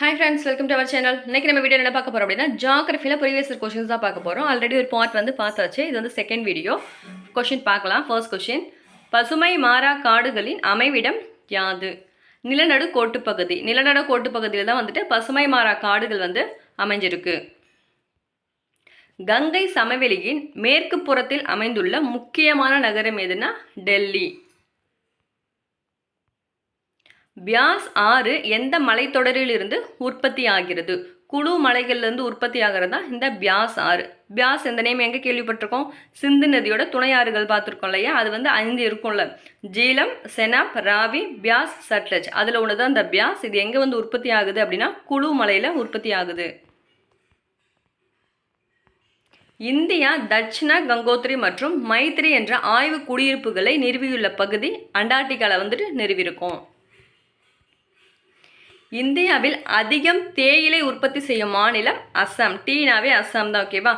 Hi friends, welcome to our channel. இன்னைக்கு நம்ம video என்ன பார்க்க போறோம் அப்படின்னா ஜியோகிராஃபில ப்ரீவியஸ் இயர் क्वेश्चंस தான் பார்க்க போறோம். ஆல்ரெடி ஒரு பார்ட் வந்து பார்த்தாச்சு. இது வந்து செகண்ட் வீடியோ. क्वेश्चन பார்க்கலாம். First question. பசுமை மாறா காடுகளின் அமைவிடம் யாது? நிலநடு கோட்டுப்பகுதி. நிலநடு கோட்டுப்பகுதியில தான் வந்துட்டு பசுமை மாறா காடுகள் வந்து அமைஞ்சிருக்கு. கங்கை சமவெளியின் மேற்கு புறத்தில் அமைந்துள்ள முக்கியமான நகரம் எதுனா டெல்லி. பியாஸ் ஆறு எந்த மலைத்தொடரில் இருந்து உற்பத்தி ஆகிறது? குழு மலைகள்லேருந்து உற்பத்தி ஆகிறது தான் இந்த பியாஸ் ஆறு. பியாஸ் இந்த நேம் எங்கே கேள்விப்பட்டிருக்கோம்? சிந்து நதியோட துணை ஆறுகள் பார்த்துருக்கோம் இல்லையா? அது வந்து 5 இருக்கும்ல. ஜீலம், செனாப், ராவி, பியாஸ், சட்லஜ். அதில் ஒன்று தான் இந்த பியாஸ். இது எங்கே வந்து உற்பத்தி ஆகுது அப்படின்னா குழு மலையில் உற்பத்தி ஆகுது. இந்தியா தட்சிண கங்கோத்ரி மற்றும் மைத்ரி என்ற ஆய்வு குடியிருப்புகளை நிறுவியுள்ள பகுதி அண்டார்டிகாவில் வந்துட்டு நிறுவியிருக்கோம். இந்தியாவில் அதிகம் தேயிலை உற்பத்தி செய்யும் மாநிலம் அஸ்ஸாம். டீனாவே அஸ்ஸாம் தான், ஓகேவா?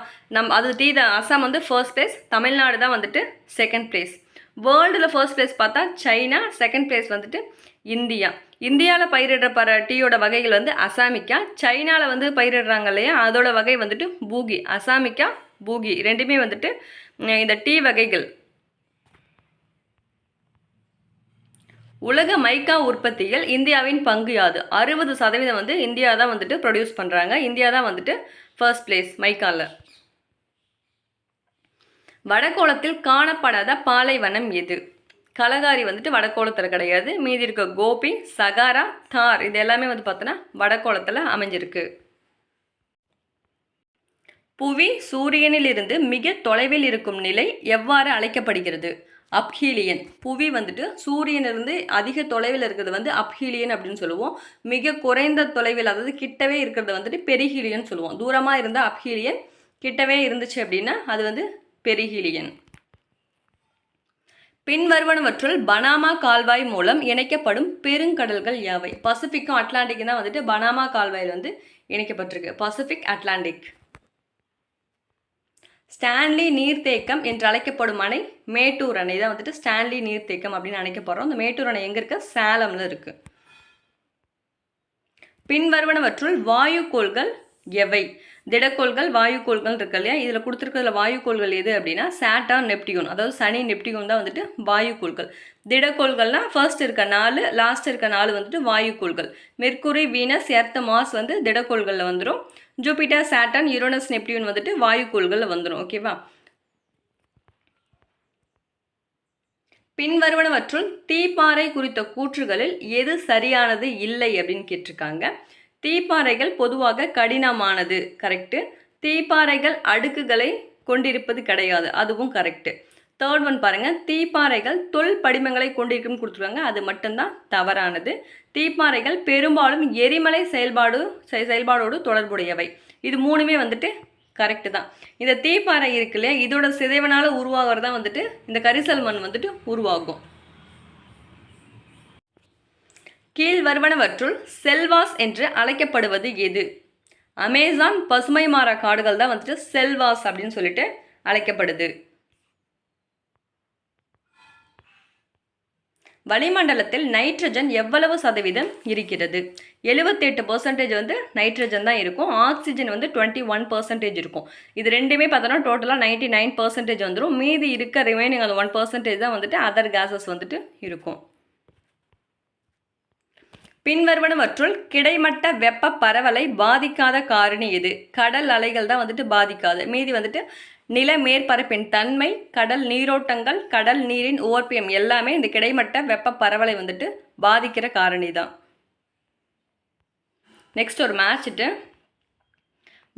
அது டீ தான். அஸ்ஸாம் வந்து ஃபர்ஸ்ட் பிளேஸ், தமிழ்நாடு தான் வந்துட்டு செகண்ட் பிளேஸ். வேர்ல்டில் ஃபர்ஸ்ட் பிளேஸ் பார்த்தா சைனா, செகண்ட் பிளேஸ் வந்துட்டு இந்தியா. இந்தியாவில் பயிரிடுற டீயோட வகைகள் வந்து அசாமிக்கா. சைனாவில் வந்து பயிரிடுறாங்க இல்லையா, அதோட வகை வந்துட்டு பூகி. அசாமிக்கா, பூகி ரெண்டுமே வந்துட்டு இந்த டீ வகைகள். உலக மைக்கா உற்பத்தியில் இந்தியாவின் பங்கு யாது? 60% வந்து இந்தியா தான் வந்துட்டு ப்ரொடியூஸ் பண்ணுறாங்க. இந்தியா தான் வந்துட்டு ஃபர்ஸ்ட் பிளேஸ் மைக்காவில். வடகோளத்தில் காணப்படாத பாலைவனம் எது? கலகாரி வந்துட்டு வடகோளத்தில் கிடையாது. மீதி இருக்க கோபி, சகாரா, தார் இது எல்லாமே வந்து பார்த்தோன்னா வடகோளத்தில் அமைஞ்சிருக்கு. புவி சூரியனில் இருந்து மிக தொலைவில் இருக்கும் நிலை எவ்வாறு அழைக்கப்படுகிறது? அப்ஹீலியன். புவி வந்துட்டு சூரியனிலிருந்து அதிக தொலைவில் இருக்கிறது வந்து அப்ஹீலியன் அப்படின்னு சொல்லுவோம். மிக குறைந்த தொலைவில், அதாவது கிட்டவே இருக்கிறது வந்துட்டு பெரிஹீலியன் சொல்லுவோம். தூரமாக இருந்தால் அப்ஹீலியன், கிட்டவே இருந்துச்சு அப்படின்னா அது வந்து பெரிஹீலியன். பின்வருவனவற்றுள் பனாமா கால்வாய் மூலம் இணைக்கப்படும் பெருங்கடல்கள் யாவை? பசிபிக்கும் அட்லாண்டிக்கும் தான் வந்துட்டு பனாமா கால்வாயில் வந்து இணைக்கப்பட்டிருக்கு. Pacific, Atlantic. ஸ்டான்லி நீர்த்தேக்கம் என்று அழைக்கப்படும் அணை மேட்டூர் அணை தான் வந்துட்டு ஸ்டான்லி நீர்த்தேக்கம் அப்படின்னு அழைக்கப்படுறோம். இந்த மேட்டூர் அணை எங்கே இருக்கு? சேலம்ல இருக்கு. பின்வருவனவற்றுள் வாயுக்கோள்கள் எவை? திடக்கோள்கள், வாயுக்கோள்கள் இருக்கு இல்லையா? இதில் கொடுத்துருக்கிறதுல வாயுக்கோள்கள் எது அப்படின்னா சாட்டர்ன், நெப்டியூன், அதாவது சனி, நெப்டியூன் தான் வந்துட்டு வாயுக்கோள்கள். திடக்கோள்கள்னா ஃபர்ஸ்ட் இருக்க 4, லாஸ்ட் இருக்க 4 வந்துட்டு வாயுக்கோள்கள். மெர்க்குரி, வீனஸ், எர்த், மாஸ் வந்து திடக்கோள்களில் வந்துடும். ஜூபிட்டர், சாட்டர்ன், யுரேனஸ், நெப்டியூன் வந்துட்டு வாயுக்கோள்களில் வந்துடும், ஓகேவா? பின்வருவனவற்றுள் தீப்பாறை குறித்த கூற்றுகளில் எது சரியானது இல்லை அப்படின்னு கேட்டிருக்காங்க. தீப்பாறைகள் பொதுவாக கடினமானது, கரெக்டு. தீப்பாறைகள் அடுக்குகளை கொண்டிருப்பது கிடையாது, அதுவும் கரெக்டு. தேர்ட் ஒன் பாருங்க, தீப்பாறைகள் தொல் படிமங்களை கொண்டிருக்கும் கொடுத்துருக்காங்க, அது மட்டும்தான் தவறானது. தீப்பாறைகள் பெரும்பாலும் எரிமலை செயல்பாடோடு தொடர்புடையவை. இது மூணுமே வந்துட்டு கரெக்டு தான். இந்த தீப்பாறை இருக்கு இல்லையா, இதோட சிதைவனால உருவாகிறதா வந்துட்டு இந்த கரிசல் மண் வந்துட்டு உருவாகும். கீழ் வருவனவற்றுள் செல்வாஸ் என்று அழைக்கப்படுவது எது? அமேசான் பசுமை மாறா காடுகள் தான் வந்துட்டு செல்வாஸ் அப்படின்னு சொல்லிட்டு அழைக்கப்படுது. வளிமண்டலத்தில் நைட்ரஜன் எவ்வளவு சதவீதம் இருக்கிறது? 78% வந்து நைட்ரஜன் தான் இருக்கும். ஆக்சிஜன் வந்து 21% இருக்கும். இது ரெண்டுமே பார்த்தோன்னா டோட்டலாக 99% வந்துடும். மீதி இருக்க ரிமைனிங் அந்த 1% தான் வந்துட்டு அதர் கேஸஸ் வந்துட்டு இருக்கும். பின்வருவனவற்றுள் கிடைமட்ட வெப்ப பரவலை பாதிக்காத காரணி எது? கடல் அலைகள் தான் வந்துட்டு பாதிக்காது. மீதி வந்துட்டு நில மேற்பரப்பின் தன்மை, கடல் நீரோட்டங்கள், கடல் நீரின் ஓர்பியம் எல்லாமே இந்த கிடைமட்ட வெப்ப பரவலை வந்துட்டு பாதிக்கிற காரணி தான். நெக்ஸ்ட் ஒரு மேட்சிட்டு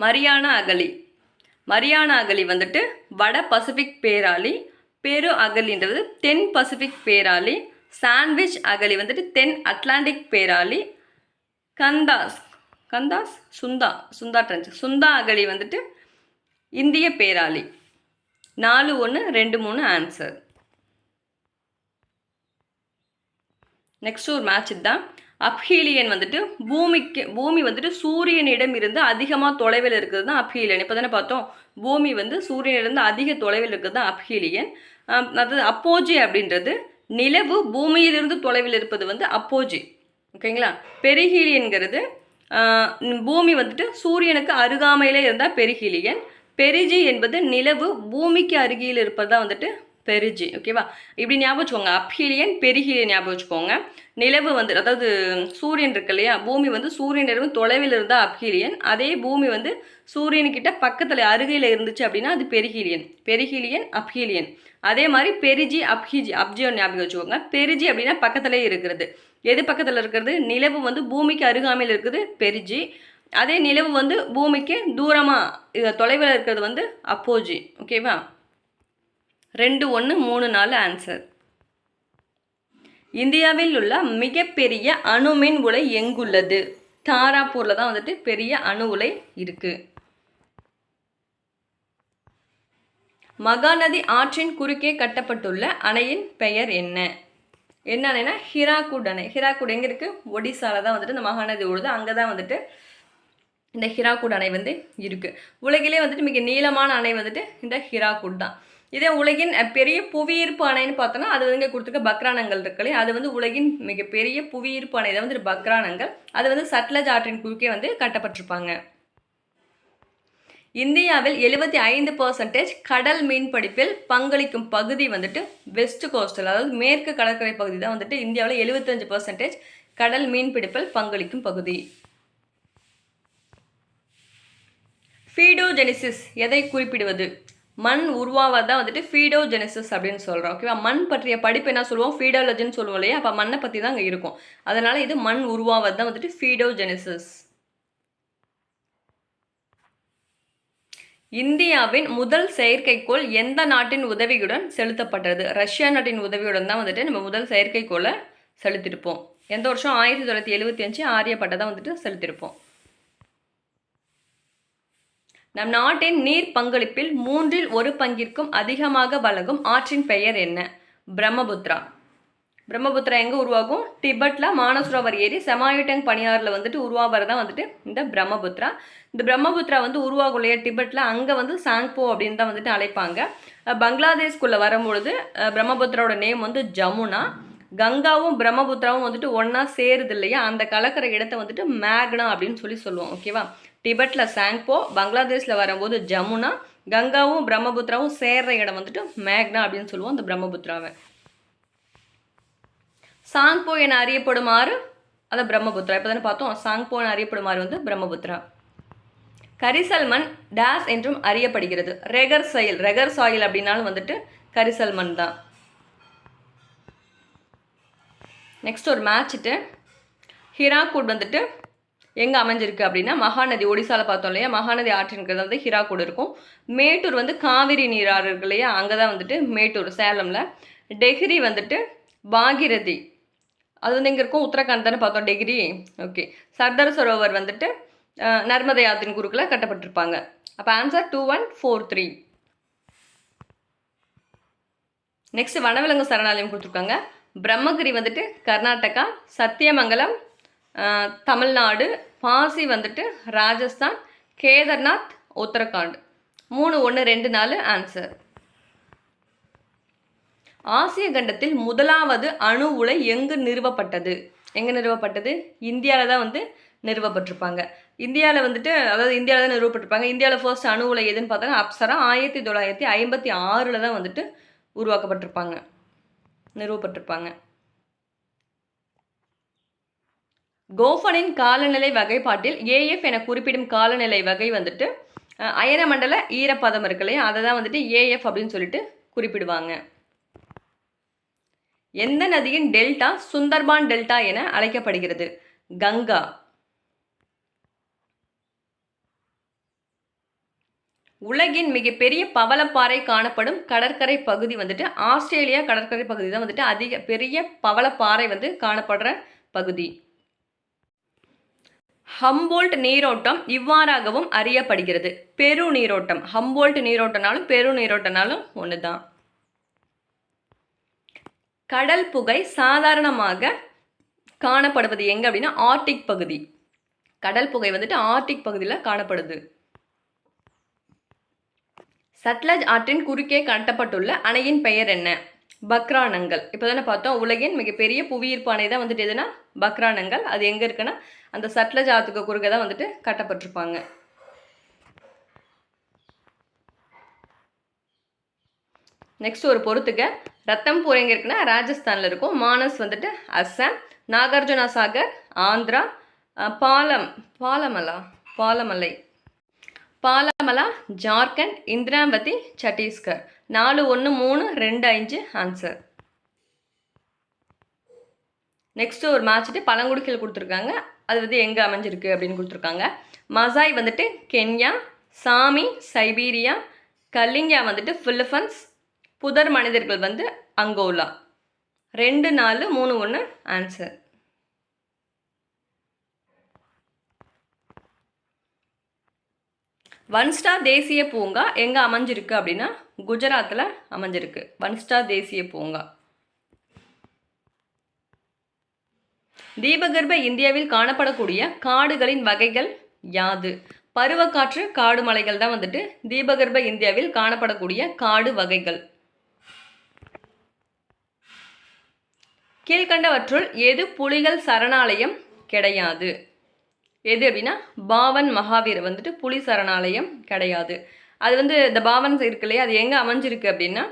மரியானா அகழி. மரியானா அகழி வந்துட்டு வட பசிபிக் பேராளி. பெரு அகழின்றது தென் பசிபிக் பேராளி. சாண்ட்விச் அகழி வந்துட்டு தென் அட்லாண்டிக் பேராளி. சுந்தா ட்ரென்ச், சுந்தா அகழி வந்துட்டு இந்திய பேராளி. 4, 1, 2, 3 ஆன்சர். நெக்ஸ்ட் ஒரு மேட்ச் தான். அப்ஹீலியன் வந்துட்டு பூமி வந்துட்டு சூரியனிடம் இருந்து அதிகமாக தொலைவில் இருக்கிறது தான் அப்ஹீலியன். இப்போ தானே பார்த்தோம், பூமி வந்து சூரியனிலிருந்து அதிக தொலைவில் இருக்கிறது தான் அப்ஹீலியன். அது அப்போஜி அப்படின்றது நிலவு பூமியிலிருந்து தொலைவில் இருப்பது வந்து அப்போஜி, ஓகேங்களா? பெரிஹீலியன்கிறது பூமி வந்துட்டு சூரியனுக்கு அருகாமையில் இருந்தால் பெரிஹீலியன். பெரிஜி என்பது நிலவு பூமிக்கு அருகில் இருப்பதா வந்துட்டு பெரிஜி. ஓகேவா? இப்படி ஞாபகம் வச்சுக்கோங்க. அப்ஹீலியன் பெரிஹீலியன் ஞாபகம் வச்சுக்கோங்க. நிலவு வந்து அதாவது சூரியன் இருக்கு இல்லையா, பூமி வந்து சூரியனிடம் தொலைவில் இருந்தால் அப்ஹீலியன். அதே பூமி வந்து சூரியன்கிட்ட பக்கத்தில் அருகில் இருந்துச்சு அப்படின்னா அது பெரிஹீலியன். Perihelion aphelion. அதே மாதிரி பெரிஜி அப்ஜியோன் ஞாபகம் வச்சுக்கோங்க. பெரிஜி அப்படின்னா பக்கத்திலே இருக்கிறது. எது பக்கத்தில் இருக்கிறது? நிலவு வந்து பூமிக்கு அருகாமையில் இருக்குது பெரிஜி. அதே நிலவு வந்து பூமிக்கு தூரமாக தொலைவில் இருக்கிறது வந்து அப்போஜி. ஓகேவா? 2, 1, 3, 4 ஆன்சர். இந்தியாவில் உள்ள மிகப்பெரிய அணுமின் உலை எங்குள்ளது? தாராப்பூரில் தான் வந்துட்டு பெரிய அணு உலை இருக்குது. மகாநதி ஆற்றின் குறுக்கே கட்டப்பட்டுள்ள அணையின் பெயர் என்ன? என்ன அணைனா ஹிராக்குட் அணை. ஹிராக்குட் எங்கே இருக்குது? ஒடிசாவில் தான் வந்துட்டு இந்த மகாநதி ஓடுது. அங்கே தான் வந்துட்டு இந்த ஹிராக்குட் அணை வந்து இருக்குது. உலகிலே வந்துட்டு மிக நீளமான அணை வந்துட்டு இந்த ஹிராக்குட் தான். இதே உலகின் பெரிய புவியீர்ப்பு அணைன்னு பார்த்தோன்னா அது வந்து இங்கே கொடுத்துருக்க பக்ரானங்கள் இருக்குல்ல, அது வந்து உலகின் மிகப்பெரிய புவியீர்ப்பு அணை தான் வந்து பக்ரானங்கள். அது வந்து சட்லஜ் ஆற்றின் குறுக்கே வந்து கட்டப்பட்டிருப்பாங்க. இந்தியாவில் 75% கடல் மீன்பிடிப்பில் பங்களிக்கும் பகுதி வந்துட்டு வெஸ்ட் கோஸ்டல், அதாவது மேற்கு கடற்கரை பகுதி தான் வந்துட்டு இந்தியாவில் 75% கடல் மீன்பிடிப்பில் பங்களிக்கும் பகுதி. ஃபீடோஜெனிசிஸ் எதை குறிப்பிடுவது? மண் உருவாவதான் வந்துட்டு ஃபீடோஜெனிசிஸ் அப்படின்னு சொல்கிறோம். ஓகேவா? மண் பற்றிய படிப்பு என்ன சொல்லுவோம்? ஃபீடாலஜின்னு சொல்லுவோம் இல்லையா? அப்போ மண்ணை பற்றி தான் அங்கே இருக்கும். அதனால் இது மண் உருவாவது தான் வந்துட்டு ஃபீடோஜெனிசிஸ். இந்தியாவின் முதல் செயற்கைக்கோள் எந்த நாட்டின் உதவியுடன் செலுத்தப்பட்டது? ரஷ்யா நாட்டின் உதவியுடன் தான் வந்துட்டு நம்ம முதல் செயற்கைக்கோளை செலுத்திருப்போம். எந்த வருஷம்? 1975 ஆரியப்பட்டை தான் வந்துட்டு செலுத்திருப்போம். நம் நாட்டின் நீர் பங்களிப்பில் 1/3 அதிகமாக வழங்கும் ஆற்றின் பெயர் என்ன? பிரம்மபுத்திரா. பிரம்மபுத்திரா எங்கே உருவாகும்? டிபெட்டில் மானசரோவர் ஏரி செமாயுட்டங் பனியாறில் வந்துட்டு உருவாகிறதா வந்துட்டு இந்த பிரம்மபுத்திரா. இந்த பிரம்மபுத்திரா வந்து உருவாகும் இல்லையா டிபெட்டில், அங்கே வந்து சாங்போ அப்படின்னு தான் வந்துட்டு அழைப்பாங்க. பங்களாதேஷ்குள்ளே வரும்பொழுது பிரம்மபுத்திராவோட நேம் வந்து ஜமுனா. கங்காவும் பிரம்மபுத்திராவும் வந்துட்டு ஒன்றா சேருது இல்லையா, அந்த கலக்கிற இடத்த வந்துட்டு மேக்னா அப்படின்னு சொல்லுவோம். ஓகேவா? டிபெட்டில் சாங்போ, பங்களாதேஷில் வரும்போது ஜமுனா, கங்காவும் பிரம்மபுத்திராவும் சேர்ற இடம் வந்துட்டு மேக்னா அப்படின்னு சொல்லுவோம் அந்த பிரம்மபுத்திராவை. சாங்போ என அறியப்படுமாறு அதை பிரம்மபுத்திரா. இப்போ தானே பார்த்தோம். சாங்போ என அறியப்படுமாறு வந்து பிரம்மபுத்திரா. கரிசல் மண் டேஸ் என்றும் அறியப்படுகிறது. ரெகர் சாயில் அப்படின்னாலும் வந்துட்டு கரிசல் மண் தான். நெக்ஸ்ட் ஒரு மேட்சிட்டு ஹிராக்குட் வந்துட்டு எங்கே அமைஞ்சிருக்கு அப்படின்னா மகாநதி, ஒடிசாவில் பார்த்தோம் இல்லையா, மகாநதி ஆற்றின்கிறது வந்து ஹிராக்குட் இருக்கும். மேட்டூர் வந்து காவிரி நீராறு இருக்கு இல்லையா, அங்கே தான் வந்துட்டு மேட்டூர் சேலமில். டெஹ்ரி வந்துட்டு பாகிரதி, அது வந்து எங்கே இருக்கும்? உத்தரகாண்ட் தானே பார்த்தோம் டெஹ்ரி. ஓகே. சர்தார் சரோவர் வந்துட்டு நர்மதை ஆற்றின் குறுக்கில் கட்டப்பட்டிருப்பாங்க. அப்போ ஆன்சர் 2, 1, 4, 3. நெக்ஸ்ட் வனவிலங்கு சரணாலயம் கொடுத்துருக்காங்க. பிரம்மகிரி வந்துட்டு கர்நாடகா, சத்தியமங்கலம் தமிழ்நாடு, பாசி வந்துட்டு ராஜஸ்தான், கேதார்நாத் உத்தரகாண்ட். 3, 1, 2, 4 ஆன்சர். ஆசிய கண்டத்தில் முதலாவது அணு உலை எங்கு நிறுவப்பட்டது? எங்கே நிறுவப்பட்டது? இந்தியாவில் தான் வந்து நிறுவப்பட்டிருப்பாங்க. இந்தியாவில் வந்துட்டு, அதாவது இந்தியாவில் தான் நிறுவப்பட்டிருப்பாங்க. இந்தியாவில் ஃபர்ஸ்ட் அணு உலை எதுன்னு பார்த்தோன்னா அப்சரா 1956 தான் வந்துட்டு நிறுவப்பட்டிருப்பாங்க. கோஃபனின் காலநிலை வகைப்பாட்டில் ஏஎஃப் என குறிப்பிடும் காலநிலை வகை வந்துட்டு அயனமண்டல ஈரப்பதம் இருக்கு இல்லையா, அதை தான் வந்துட்டு ஏஎஃப் அப்படின்னு சொல்லிட்டு குறிப்பிடுவாங்க. எந்த நதியின் டெல்டா சுந்தர்பான் டெல்டா என அழைக்கப்படுகிறது? கங்கா. உலகின் மிகப்பெரிய பவளப்பாறை காணப்படும் கடற்கரை பகுதி வந்துட்டு ஆஸ்திரேலியா கடற்கரை பகுதி தான் வந்துட்டு பெரிய பவளப்பாறை வந்து காணப்படுற பகுதி. ஹம்போல்ட் நீரோட்டம் இவ்வாறாகவும் அறியப்படுகிறது. பெரு நீரோட்டம். ஹம்போல்ட் நீரோட்டனாலும் பெரு நீரோட்டனாலும் ஒன்று தான். கடல் புகை சாதாரணமாக காணப்படுவது எங்கே அப்படின்னா ஆர்டிக் பகுதி. கடல் புகை வந்துட்டு ஆர்டிக் பகுதியில் காணப்படுது. சட்லஜ் ஆற்றின் குறுக்கே கட்டப்பட்டுள்ள அணையின் பெயர் என்ன? பக்ரானங்கள். இப்போ தானே பார்த்தோம், உலகின் மிகப்பெரிய புவியீர்ப்பு அணை தான் வந்துட்டு எதுனா பக்ரானங்கள். அது எங்கே இருக்குன்னா அந்த சட்லஜ் ஆற்றுக்கு குறுக்க தான் வந்துட்டு கட்டப்பட்டிருப்பாங்க. நெக்ஸ்ட் ஒரு பொறுத்துக்க. ரத்தம்பூர் எங்கே இருக்குன்னா ராஜஸ்தானில் இருக்கும். மானஸ் வந்துட்டு அஸ்ஸாம். நாகார்ஜுனா சாகர் ஆந்திரா. பாலமலை ஜார்க்கண்ட். இந்திராவதி சத்தீஸ்கர். 4, 1, 3, 2, 5 ஆன்சர். நெக்ஸ்ட் ஒரு மேட்ச்ட்டு பழங்குடிகள் கொடுத்துருக்காங்க. அது வந்து எங்கே அமைஞ்சிருக்கு அப்படின்னு கொடுத்துருக்காங்க. மசாய் வந்துட்டு கென்யா. சாமி சைபீரியா. கலிங்கா வந்துட்டு பிலிப்பைன்ஸ். புதர் மனிதர்கள் வந்து அங்கோலா. 2, 4, 3, 1 ஆன்சர். ஒன் ஸ்டார் தேசிய பூங்கா எங்கே அமைஞ்சிருக்கு அப்படின்னா குஜராத்தில் அமைஞ்சிருக்கு ஒன் ஸ்டார் தேசிய பூங்கா. தீபகற்ப இந்தியாவில் காணப்படக்கூடிய காடுகளின் வகைகள் யாது? பருவக்காற்று காடு மலைகள் தான் வந்துட்டு தீபகற்ப இந்தியாவில் காணப்படக்கூடிய காடு வகைகள். கீழ்கண்டவற்றுள் எது புலிகள் சரணாலயம் கிடையாது? எது அப்படின்னா பாவன் மகாவீர் வந்துட்டு புலி சரணாலயம் கிடையாது. அது வந்து இந்த பாவன் இருக்கு இல்லையா, அது எங்கே அமைஞ்சிருக்கு அப்படின்னா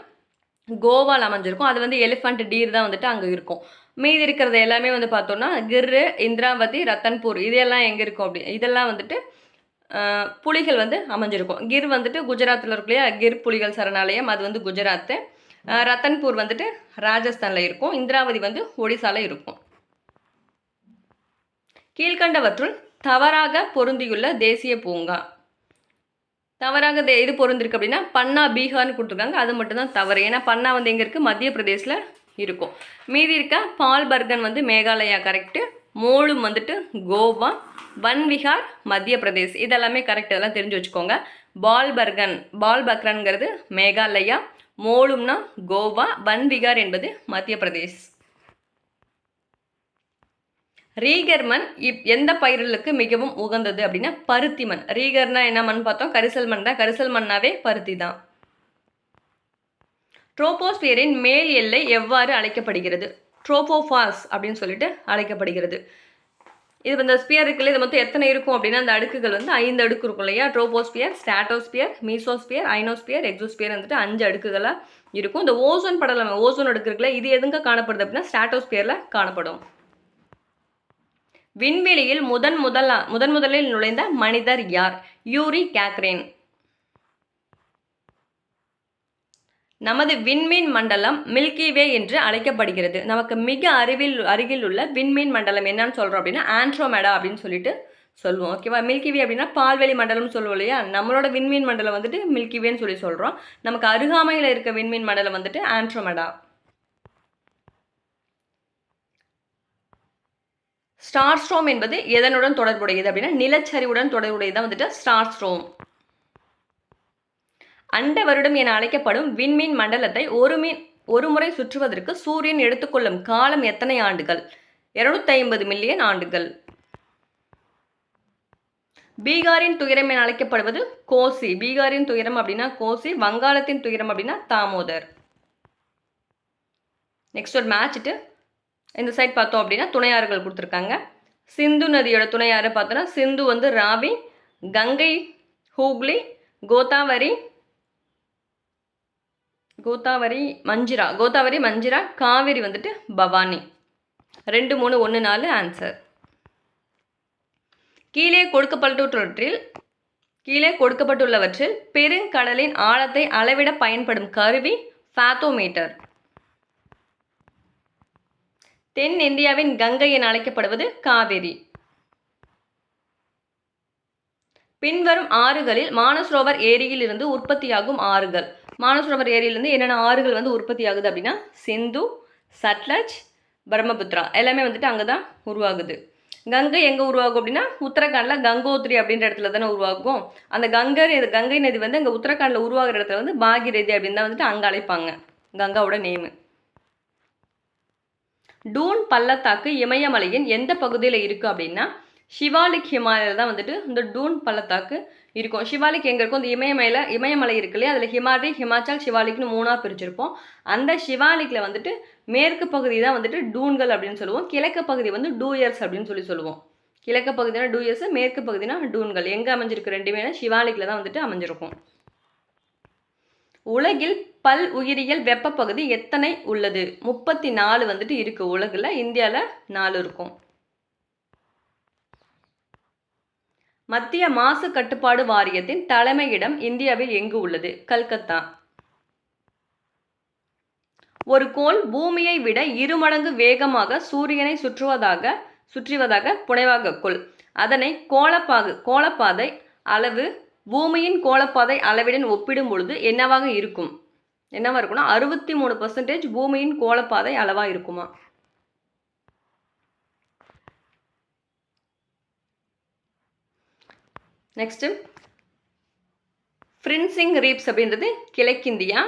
கோவால் அமைஞ்சிருக்கும். அது வந்து எலிஃபண்ட் டீர் தான் வந்துட்டு அங்கே இருக்கும். மீதி இருக்கிறது எல்லாமே வந்து பார்த்தோன்னா கிர்ரு, இந்திராவதி, ரத்தன்பூர் இதெல்லாம் எங்கே இருக்கும் அப்படி இதெல்லாம் வந்துட்டு புலிகள் வந்து அமைஞ்சிருக்கும். கிர் வந்துட்டு குஜராத்தில் இருக்கு இல்லையா, கிர் புலிகள் சரணாலயம் அது வந்து குஜராத்து. ரத்தன்பூர் வந்துட்டு ராஜஸ்தானில் இருக்கும். இந்திராவதி வந்து ஒடிசாவில் இருக்கும். கீழ்கண்டவற்றுள் தவறாக பொருந்தியுள்ள தேசிய பூங்கா. தவறாக இது பொருந்திருக்கு அப்படின்னா பன்னா பீகார்னு கொடுத்துருக்காங்க. அது மட்டும்தான் தவறு. ஏன்னா பன்னா வந்து எங்கே இருக்குது மத்திய பிரதேசில் இருக்கும். மீதி இருக்க பால்பர்கன் வந்து மேகாலயா கரெக்டு. மோலும் வந்துட்டு கோவா. வன்விஹார் மத்திய பிரதேஷ். இதெல்லாமே கரெக்ட். இதெல்லாம் தெரிஞ்சு வச்சுக்கோங்க. பால்பக்ரன்கிறது மேகாலயா. மோலும்னா கோவா. வன்விகார் என்பது மத்திய பிரதேஷ். ரீகர் மண் எந்த பயிர்களுக்கு மிகவும் உகந்தது அப்படின்னா பருத்தி மண். ரீகர்னா என்ன மண் பார்த்தோம், கரிசல் மண் தான். கரிசல் மண்ணாவே பருத்தி தான். ட்ரோபோஸ்பியரின் மேல் எல்லை எவ்வாறு அழைக்கப்படுகிறது? ட்ரோபோஃபாஸ் அப்படின்னு சொல்லிட்டு அழைக்கப்படுகிறது. இது இந்த ஸ்பியர் இருக்குல்ல, இது மொத்தம் எத்தனை இருக்கும் அப்படின்னா அந்த அடுக்குகள் வந்து 5 அடுக்கு இருக்கும் இல்லையா. Troposphere, stratosphere, mesosphere, ionosphere, exosphere வந்துட்டு 5 அடுக்குகளாக இருக்கும். இந்த ஓசோன் படலம், ஓசோன் அடுக்கு இருக்குல்ல, இது எதுங்க காணப்படுது அப்படின்னா ஸ்டாட்டோஸ்பியரில் காணப்படும். விண்வெளியில் முதலில் நுழைந்த மனிதர் யார்? யூரி கேக்ரேன். நமது விண்மீன் மண்டலம் மில்கி வே என்று அழைக்கப்படுகிறது. நமக்கு மிக அருகில் உள்ள விண்மீன் மண்டலம் என்னன்னு சொல்கிறோம் அப்படின்னா ஆண்ட்ரோமேடா அப்படின்னு சொல்லிட்டு சொல்லுவோம். ஓகேவா? மில்கி வே அப்படின்னா பால்வெளி மண்டலம்னு சொல்லுவோம் இல்லையா. நம்மளோட விண்மீன் மண்டலம் வந்துட்டு மில்கி வேன்னு சொல்லி சொல்கிறோம். நமக்கு அருகாமையில் இருக்க விண்மீன் மண்டலம் வந்துட்டு ஆண்ட்ரோமேடா. ஸ்டார் ஸ்ட்ரோம் என்பது எதனுடன் தொடர்புடையது அப்படின்னா நிலச்சரிவுடன் தொடர்புடையதான் வந்துட்டு ஸ்டார் ஸ்ட்ரோம். அண்ட வருடம் என அழைக்கப்படும் விண்மீன் மண்டலத்தை ஒரு முறை சுற்றுவதற்கு சூரியன் எடுத்துக்கொள்ளும் காலம் எத்தனை ஆண்டுகள்? 250 மில்லியன் ஆண்டுகள். பீகாரின் துயரம் என அழைக்கப்படுவது கோசி. பீகாரின் துயரம் அப்படின்னா கோசி. வங்காளத்தின் துயரம் அப்படின்னா தாமோதர். நெக்ஸ்ட் ஒரு மேட்ச்ட்டு இந்த சைட் பார்த்தோம் அப்படின்னா துணையாறுகள் கொடுத்துருக்காங்க. சிந்து நதியோட துணையாறு பார்த்தோன்னா சிந்து வந்து ராவி, கங்கை ஹூக்ளி, கோதாவரி மஞ்சிரா, காவேரி வந்துட்டு பவானி. 2, 3, 1, 4 ஆன்சர். கீழே கொடுக்கப்பட்டுள்ளவற்றில் பெருங்கடலின் ஆழத்தை அளவிட பயன்படும் கருவி ஃபேத்தோமீட்டர். தென் இந்தியாவின் கங்கை என அழைக்கப்படுவது காவேரி. பின்வரும் ஆறுகளில் மானசரோவர் ஏரியில் இருந்து உற்பத்தியாகும் ஆறுகள். மானசரோவர் ஏரியிலிருந்து என்னென்ன ஆறுகள் வந்து உற்பத்தி ஆகுது அப்படின்னா சிந்து, சட்லஜ், பிரம்மபுத்திரா எல்லாமே வந்துட்டு அங்கே தான் உருவாகுது. கங்கை எங்கே உருவாகும் அப்படின்னா உத்தரகாண்டில் கங்கோத்ரி அப்படின்ற இடத்துல தானே உருவாகும். அந்த கங்கை நதி வந்து அங்கே உத்தரகாண்டில் உருவாகிற இடத்துல வந்து பாகிரதி அப்படின்னு தான் வந்துட்டு அங்கே அழைப்பாங்க. கங்காவோட நேமு. டூன் பள்ளத்தாக்கு இமயமலையின் எந்த பகுதியில் இருக்குது அப்படின்னா சிவாலிக் ஹிமாலயில் தான் வந்துட்டு இந்த டூன் பள்ளத்தாக்கு இருக்கும். சிவாலிக் எங்கே இருக்கும்? இந்த இமயமலை இருக்கு இல்லையா, அதில் ஹிமாலய், ஹிமாச்சல், சிவாலிக்னு 3ஆக பிரிச்சிருப்போம். அந்த சிவாலிக்கில் வந்துட்டு மேற்கு பகுதி தான் வந்துட்டு டூன்கள் அப்படின்னு சொல்லுவோம். கிழக்கு பகுதி வந்து டூயர்ஸ் அப்படின்னு சொல்லுவோம். கிழக்கு பகுதினா டூயர்ஸ், மேற்கு பகுதினா டூன்கள். எங்கே அமைஞ்சிருக்கு? ரெண்டுமே சிவாலிக்கில் தான் வந்துட்டு அமைஞ்சிருக்கும். உலகில் பல் உயிரியல் வெப்ப பகுதி எத்தனை உள்ளது? 34 வந்துட்டு இருக்கு உலகில். இந்தியாவில் 4 இருக்கும். மத்திய மாசு கட்டுப்பாடு வாரியத்தின் தலைமையிடம் இந்தியாவில் எங்கு உள்ளது? கல்கத்தா. ஒரு கோள் பூமியை விட 2 மடங்கு வேகமாக சூரியனை சுற்றுவதாக புனைவாக கொள். அதனை கோளப்பாதை அளவு பூமியின் கோளப்பாதை அளவுடன் ஒப்பிடும் பொழுது என்னவா இருக்கும்னா 63% பூமியின் கோளப்பாதை அளவா இருக்குமா? நெக்ஸ்ட், ஃப்ரின்சிங் ரீப்ஸ் அப்படின்றது கிழக்கிந்தியா,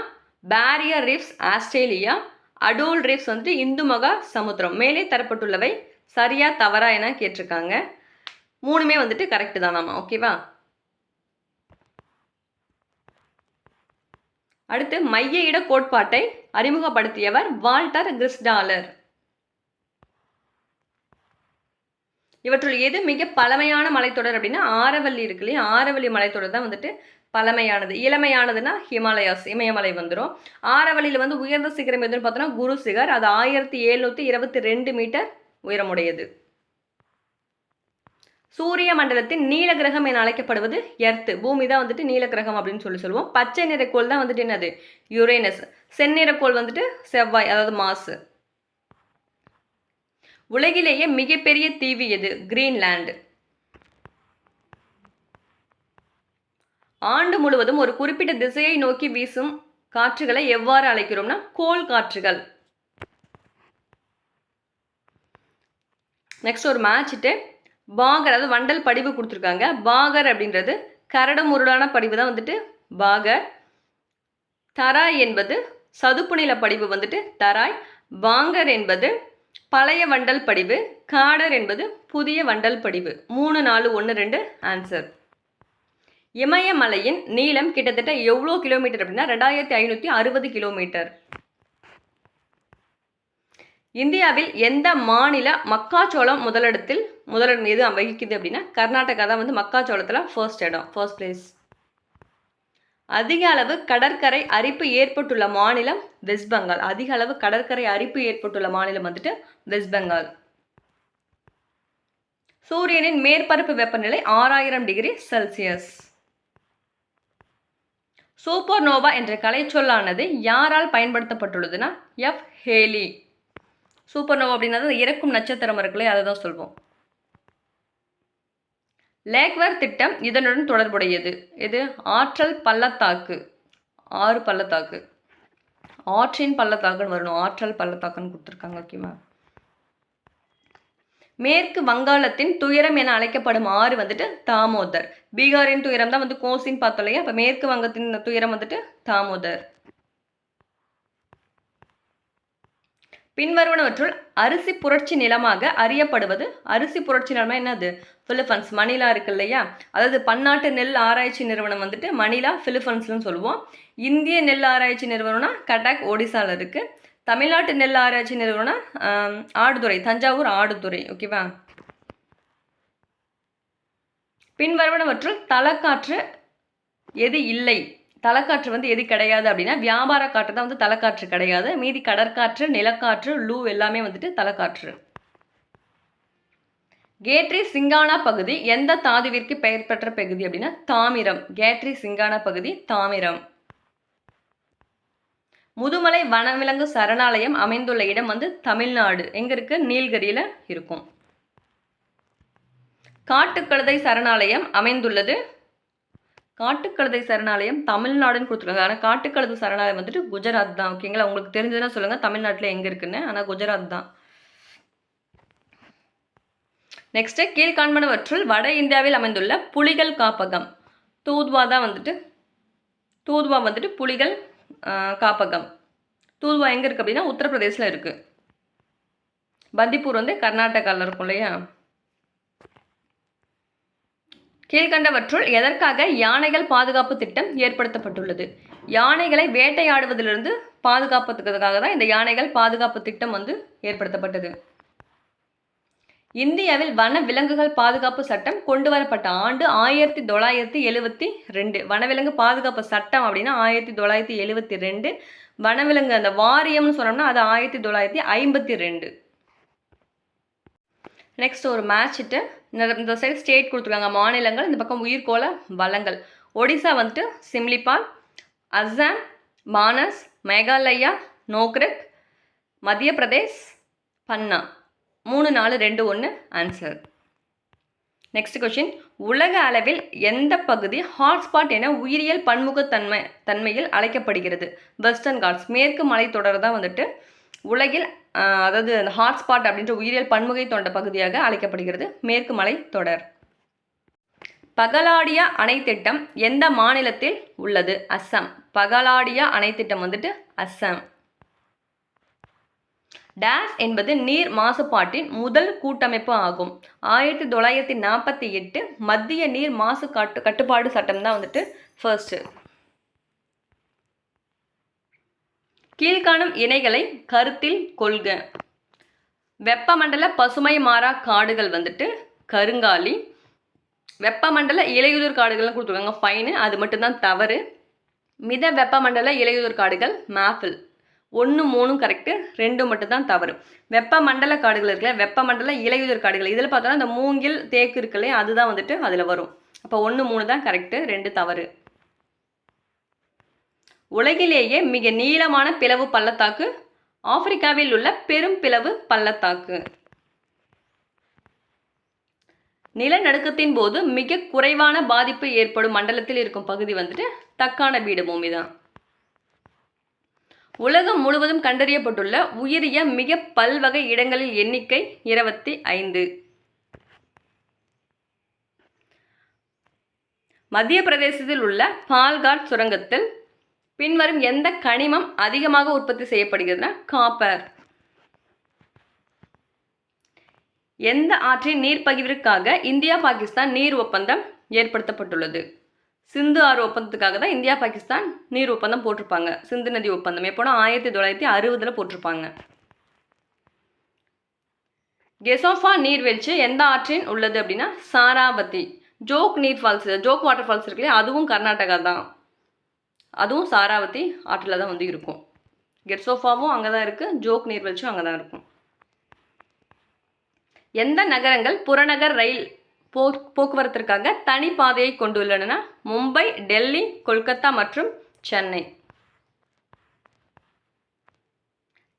பேரியர் ரீப்ஸ் ஆஸ்திரேலியா, அடோல் ரீப்ஸ் வந்துட்டு இந்து மகா சமுத்திரம். மேலே தரப்பட்டுள்ளவை சரியா தவறா என கேட்டிருக்காங்க. 3மே வந்துட்டு கரெக்டு தானாமா. ஓகேவா? அடுத்து, மைய இட கோட்பாட்டை அறிமுகப்படுத்தியவர் வால்டர் கிறிஸ்டாலர். இவற்றுள் எது மிக பழமையான மலைத்தொடர் அப்படின்னா ஆரவல்லி இருக்கு இல்லையா, ஆரவல்லி மலைத்தொடர் தான் வந்துட்டு பழமையானது. இளமையானதுன்னா ஹிமாலயாஸ், இமயமலை வந்துடும். ஆரவல்லியில் வந்து உயர்ந்த சிகரம் எதுன்னு பார்த்தோன்னா குரு சிகர். அது 1722 மீட்டர் உயரமுடையது. சூரிய மண்டலத்தின் நீல கிரகம் என அழைக்கப்படுவது எர்த். பூமி தான் வந்துட்டு நீல கிரகம் அப்படின்னு சொல்லுவோம். பச்சை நிறக்கோள் தான் வந்துட்டு என்னது? யுரேனஸ். செந்நிறக்கோள் வந்துட்டு செவ்வாய், அதாவது மாசு. உலகிலேயே மிகப்பெரிய தீவு எது? கிரீன்லாந்து. ஆண்டு முழுவதும் ஒரு குறிப்பிட்ட திசையை நோக்கி வீசும் காற்றுகளை எவ்வாறு அழைக்கிறோம்னா கோள் காற்றுகள். நெக்ஸ்ட் ஒரு மேட்சிட்டு பாகர், அதாவது வண்டல் படிவு கொடுத்துருக்காங்க. பாகர் அப்படின்றது கரடு முரடான படிவு தான் வந்துட்டு பாகர். தராய் என்பது சதுப்பு நில படிவு வந்துட்டு தராய். பாங்கர் என்பது பழைய வண்டல் படிவு. காடர் என்பது புதிய வண்டல் படிவு. 3, 4, 1, 2 ஆன்சர். இமயமலையின் நீளம் கிட்டத்தட்ட எவ்வளோ கிலோமீட்டர் அப்படின்னா 2560 கிலோமீட்டர். இந்தியாவில் எந்த மாநில மக்காச்சோளம் முதலிடம் எது வகிக்குது அப்படின்னா கர்நாடகா தான் வந்து மக்காச்சோளத்தில் ஃபர்ஸ்ட் பிளேஸ். அதிக அளவு கடற்கரை அரிப்பு ஏற்பட்டுள்ள மாநிலம் வெஸ்ட் பெங்கால். அதிக அளவு கடற்கரை அரிப்பு ஏற்பட்டுள்ள மாநிலம் வந்துட்டு வெஸ்ட் பெங்கால். சூரியனின் மேற்பரப்பு வெப்பநிலை 6000 டிகிரி செல்சியஸ். சூப்பர் நோவா என்ற கலைச்சொல்லானது யாரால் பயன்படுத்தப்பட்டுள்ளதுன்னா எஃப் ஹேலி. சூப்பர் நோவா அப்படின்னா இறக்கும் நட்சத்திரம் இருக்குல்ல, அதை தான் சொல்வோம். லேக்வர் திட்டம் இதனுடன் தொடர்புடையது. இது ஆற்றல் பள்ளத்தாக்கு. 6 பள்ளத்தாக்கு. ஆற்றின் பள்ளத்தாக்குன்னு வரணும், ஆற்றல் பள்ளத்தாக்குன்னு கொடுத்துருக்காங்க. ஓகேவா? மேற்கு வங்காளத்தின் துயரம் என அழைக்கப்படும் ஆறு வந்துட்டு தாமோதர். பீகாரின் துயரம் தான் வந்து கோசின்னு பார்த்தோம் இல்லையா, அப்போ மேற்கு வங்கத்தின் துயரம் வந்துட்டு தாமோதர். பின்வருவனவற்றுள் அரிசி புரட்சி நிலமாக அறியப்படுவது. அரிசி புரட்சி நிலமா என்னது? பிலிப்பைன்ஸ். மணிலா இருக்கு இல்லையா, அதாவது பன்னாட்டு நெல் ஆராய்ச்சி நிறுவனம் வந்துட்டு மணிலா பிலிப்பைன்ஸ்னு சொல்லுவோம். இந்திய நெல் ஆராய்ச்சி நிறுவனம்னா கட்டாக் ஒடிசால இருக்கு. தமிழ்நாட்டு நெல் ஆராய்ச்சி நிறுவனம் ஆடுதுறை, தஞ்சாவூர் ஆடுதுறை. ஓகேவா? பின்வருவனவற்றுள் தலக்காற்று எது இல்லை? தலைக்காற்று வந்து எது கிடையாது அப்படின்னா வியாபார காற்று தான் வந்து தலைக்காற்று கிடையாது. மீதி கடற்காற்று, நிலக்காற்று, லூ எல்லாமே வந்துட்டு தலைக்காற்று. கேட்ரி சிங்கானா பகுதி எந்த தாதுவிற்கு பெயர் பெற்ற பகுதி அப்படின்னா தாமிரம். கேட்ரி சிங்கானா பகுதி தாமிரம். முதுமலை வனவிலங்கு சரணாலயம் அமைந்துள்ள இடம் வந்து தமிழ்நாடு. எங்க இருக்கு? நீலகிரியில இருக்கும். காட்டுக்கழுதை சரணாலயம் அமைந்துள்ளது. காட்டுக்கழுதை சரணாலயம் தமிழ்நாடுன்னு கொடுத்துருக்காங்க. ஆனால் காட்டுக்கழுதை சரணாலயம் வந்துட்டு குஜராத் தான். ஓகேங்களா? உங்களுக்கு தெரிஞ்சதுன்னா சொல்லுங்க தமிழ்நாட்டில் எங்கே இருக்குன்னு. ஆனால் குஜராத் தான். நெக்ஸ்ட், கீழ்காண்பனவற்றுள் வட இந்தியாவில் அமைந்துள்ள புலிகள் காப்பகம். தூத்வா வந்துட்டு புலிகள் காப்பகம். தூத்வா எங்கே இருக்குது அப்படின்னா உத்தரப்பிரதேசில் இருக்குது. பந்திப்பூர் வந்து கர்நாடகாவில் இருக்கும் இல்லையா. கீழ்கண்டவற்றுள் எதற்காக யானைகள் பாதுகாப்பு திட்டம் ஏற்படுத்தப்பட்டுள்ளது? யானைகளை வேட்டையாடுவதிலிருந்து பாதுகாப்பதுக்காக தான் இந்த யானைகள் பாதுகாப்பு திட்டம் ஏற்படுத்தப்பட்டது. இந்தியாவில் வன விலங்குகள் பாதுகாப்பு சட்டம் கொண்டு வரப்பட்ட ஆண்டு 1972. வனவிலங்கு பாதுகாப்பு சட்டம் அப்படின்னா 1972. வனவிலங்கு அந்த வாரியம்னு சொன்னோம்னா அது 1952. நெக்ஸ்ட் ஒரு மேட்சிட்டு இந்த சைடு ஸ்டேட் கொடுத்துருக்காங்க, மாநிலங்கள், இந்த பக்கம் உயிர்கோள வளங்கள். ஒடிசா சிம்லிபால், அஸ்ஸாம், மானஸ், மேகாலயா, நோக்ரெக், மத்திய பிரதேஷ், பன்னா. 3, 4, 2, 1 ஆன்சர். நெக்ஸ்ட் கொஸ்டின், உலக அளவில் எந்த பகுதி ஹாட்ஸ்பாட் என உயிரியல் பன்முகத்தன்மையில் அழைக்கப்படுகிறது? வெஸ்டர்ன் காட்ஸ், மேற்கு மலைத்தொடர் தான் உலகில் அதாவது அந்த ஹாட்ஸ்பாட் அப்படின்ற உயிரியல் பன்முகை தொண்ட பகுதியாக அழைக்கப்படுகிறது, மேற்கு மலை தொடர். பகலாடியா அணை திட்டம் எந்த மாநிலத்தில் உள்ளது? அஸ்ஸாம். பகலாடியா அணை திட்டம் அஸ்ஸாம். டேஸ் என்பது நீர் மாசுபாட்டின் முதல் கூட்டமைப்பு ஆகும். 1948 மத்திய நீர் மாசு கட்டுப்பாடு சட்டம் தான் ஃபர்ஸ்ட். கீழ்காணும் இணைகளை கருத்தில் கொள்க. வெப்பமண்டல பசுமை மாறா காடுகள் கருங்காலி. வெப்பமண்டல இலையுதிர் காடுகள்னு கொடுத்துருக்காங்க, ஃபைனு, அது மட்டும்தான் தவறு. மித வெப்பமண்டல இலையுதிர் காடுகள் மேஃபில். 1, 3 கரெக்டு, 2 மட்டும்தான் தவறு. வெப்பமண்டல காடுகள் இருக்குல்ல, வெப்பமண்டல இலையுதிர் காடுகள், இதில் பார்த்தோன்னா இந்த மூங்கில் தேக்கு இருக்குல்ல, அதுதான் அதில் வரும். அப்போ 1, 3 தான் கரெக்டு, 2 தவறு. உலகிலேயே மிக நீளமான பிளவு பள்ளத்தாக்கு ஆப்பிரிக்காவில் உள்ள பெரும் பிளவு பள்ளத்தாக்கு. நிலநடுக்கத்தின் போது மிக குறைவான பாதிப்பு ஏற்படும் மண்டலத்தில் இருக்கும் பகுதி தக்கான பீடபூமி தான். உலகம் முழுவதும் கண்டறியப்பட்டுள்ள உயிரிய மிக பல்வகை இடங்களில் எண்ணிக்கை 25. மத்திய பிரதேசத்தில் உள்ள பால்காட் சுரங்கத்தில் பின்வரும் எந்த கனிமம் அதிகமாக உற்பத்தி செய்யப்படுகிறதுனா காப்பர். எந்த ஆற்றின் நீர் பகிர்விற்காக இந்தியா பாகிஸ்தான் நீர் ஒப்பந்தம் ஏற்படுத்தப்பட்டுள்ளது? சிந்து ஆறு ஒப்பந்தத்துக்காக தான் இந்தியா பாகிஸ்தான் நீர் ஒப்பந்தம் போட்டிருப்பாங்க. சிந்து நதி ஒப்பந்தம் எப்போனா 1960 போட்டிருப்பாங்க. கெசோஃபா நீர்வீழ்ச்சி எந்த ஆற்றின் உள்ளது அப்படின்னா சாராவதி. ஜோக் வாட்டர் ஃபால்ஸ் இருக்குல்லையா, அதுவும் கர்நாடகா தான், அதுவும் சாராவதி ஆற்றில் தான் இருக்கும். கெசோஃபாவும் அங்கே தான் இருக்குது, ஜோக் நீர்வீழ்ச்சியும் அங்கே தான் இருக்கும். எந்த நகரங்கள் புறநகர் ரயில் போக்குவரத்திற்காக தனி பாதையை கொண்டுள்ளன? மும்பை, டெல்லி, கொல்கத்தா மற்றும் சென்னை.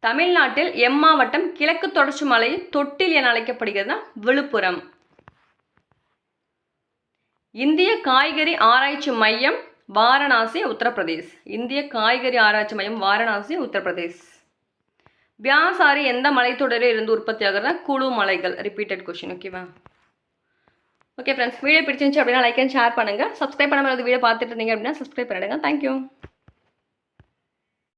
தமிழ்நாட்டில் எம்மாவட்டம் கிழக்கு தொடர்ச்சி மலையின் தொட்டில் என அழைக்கப்படுகிறது? விழுப்புரம். இந்திய காய்கறி ஆராய்ச்சி மையம் வாரணாசி, உத்தரப்பிரதேஷ். இந்திய காய்கறி ஆராய்ச்சி மையம் வாரணாசி, உத்தரப்பிரதேஷ். வியாசாரி எந்த மலைத்தொடரில் இருந்து உற்பத்தி ஆகுறதா? குழு மலைகள். ரிப்பீட்டட் கொஸ்டின், ஓகேவா? ஓகே ஃப்ரெண்ட்ஸ், வீடியோ பிடிச்சிருந்துச்சு அப்படின்னா லைக் அண்ட் ஷேர் பண்ணுங்கள். சப்ஸ்கிரைப் பண்ணாமல் வீடியோ பார்த்துட்டு இருந்தீங்க அப்படின்னா சப்ஸ்கிரைப் பண்ணிடுங்க. தேங்க்யூ.